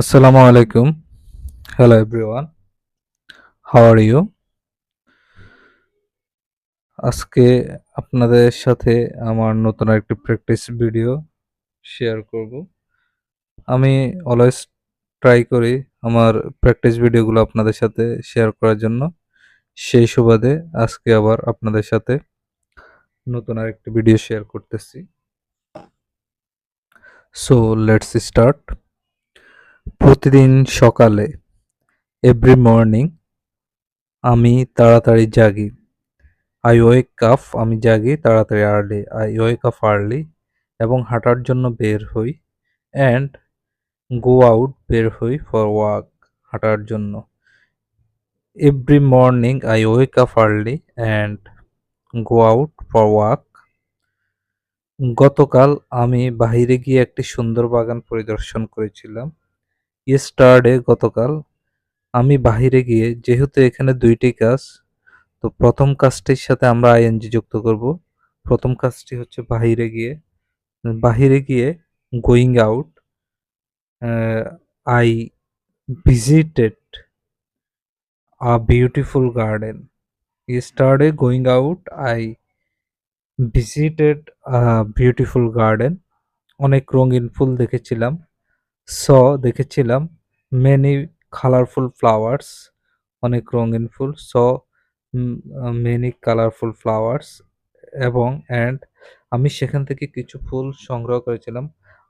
Assalamu alaikum. Hello everyone. How are you? আজকে আপনাদের সাথে আমার নতুন একটি প্র্যাকটিস ভিডিও শেয়ার করব। আমি অলওয়েজ ট্রাই করি আমার প্র্যাকটিস ভিডিওগুলো আপনাদের সাথে শেয়ার করার জন্য। সেই সুবাদে আজকে আবার আপনাদের সাথে নতুন আরেকটি ভিডিও শেয়ার করতেছি। So let's start. প্রতিদিন সকালে এভরি মর্নিং আমি তাড়াতাড়ি জাগি। আই ওয়েক আপ আমি জাগি তাড়াতাড়ি early. I wake up early এবং হাঁটার জন্য বের হই। অ্যান্ড গো আউট বের হই ফর ওয়াক হাঁটার জন্য। Every morning I wake up early and go out for walk. গতকাল আমি বাহিরে গিয়ে একটি সুন্দর বাগান পরিদর্শন করেছিলাম। ইয়েস্টারডে গতকাল আমি বাহিরে গিয়ে, যেহেতু এখানে দুইটি কাজ, তো প্রথম কাজটির সাথে আমরা আইএনজি যুক্ত করব। প্রথম কাজটি হচ্ছে বাহিরে গিয়ে। বাহিরে গিয়ে going out, I visited a beautiful garden. Yesterday going out I visited a beautiful garden. অনেক রঙিন ফুল দেখেছিলাম। স দেখেছিলাম মেনি কালারফুল ফ্লাওয়ার্স, অনেক রঙিন ফুল। স মেনি কালারফুল ফ্লাওয়ার্স এবং অ্যান্ড আমি সেখান থেকে কিছু ফুল সংগ্রহ করেছিলাম।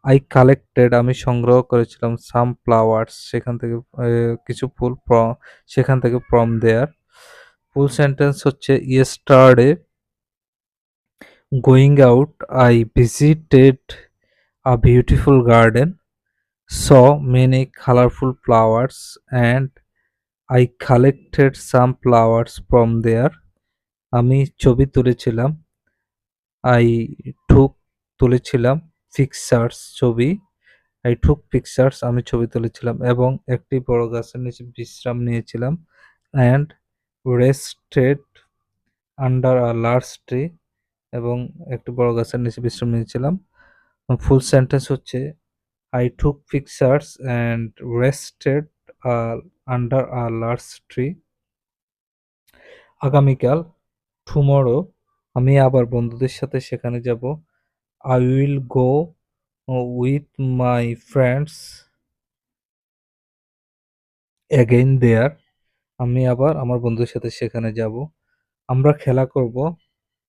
আই কালেক্টেড আমি সংগ্রহ করেছিলাম সাম ফ্লাওয়ার্স সেখান থেকে, কিছু ফুল সেখান থেকে ফ্রম দেয়ার। ফুল সেন্টেন্স হচ্ছে yesterday going out I visited a beautiful garden, saw many colorful flowers and I collected some flowers from there. আমি ছবি তুলেছিলাম। I took তুলেছিলাম পিকচার্স ছবি। I took pictures আমি ছবি তুলেছিলাম এবং একটি বড় গাছের নিচে বিশ্রাম নিয়েছিলাম। and rested under a large tree এবং একটি বড় গাছের নিচে বিশ্রাম নিয়েছিলাম। ফুল সেন্টেন্স হচ্ছে I took pictures and rested under a large tree. আগামীকাল টুমরো আমি আবার বন্ধুদের সাথে সেখানে যাব। I will go with my friends again there. আমি আবার আমার বন্ধুদের সাথে সেখানে যাব। আমরা খেলা করব।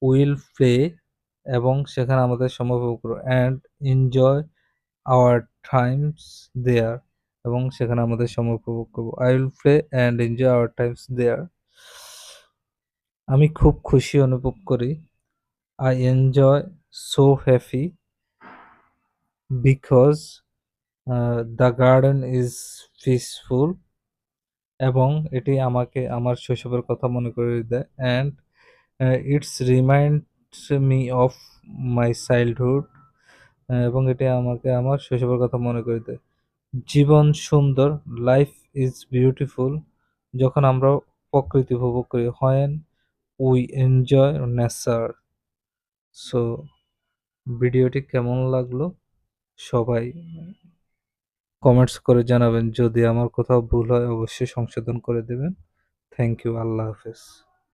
উইল প্লে এবং সেখানে আমাদের সময় উপভোগ করব। And enjoy our times there এবং সেখানে আমাদের সময় উপভোগ করব। I will play and enjoy our times there. আমি খুব খুশি অনুভব করি। I enjoy so happy because the garden is peaceful এবং এটি আমাকে আমার শৈশবের কথা মনে করিয়ে দেয়। And it's reminds me of my childhood এবং এটি আমাকে আমার শৈশবের কথা মনে করিয়ে দেয়। জীবন সুন্দর, লাইফ ইজ বিউটিফুল যখন আমরা প্রকৃতি উপভোগ করি। When we enjoy nature. So ভিডিওটি কেমন লাগলো সবাই কমেন্টস করে জানাবেন। যদি আমার কোথাও ভুল হয় অবশ্যই সংশোধন করে দেবেন। Thank you. আল্লাহ হাফেজ।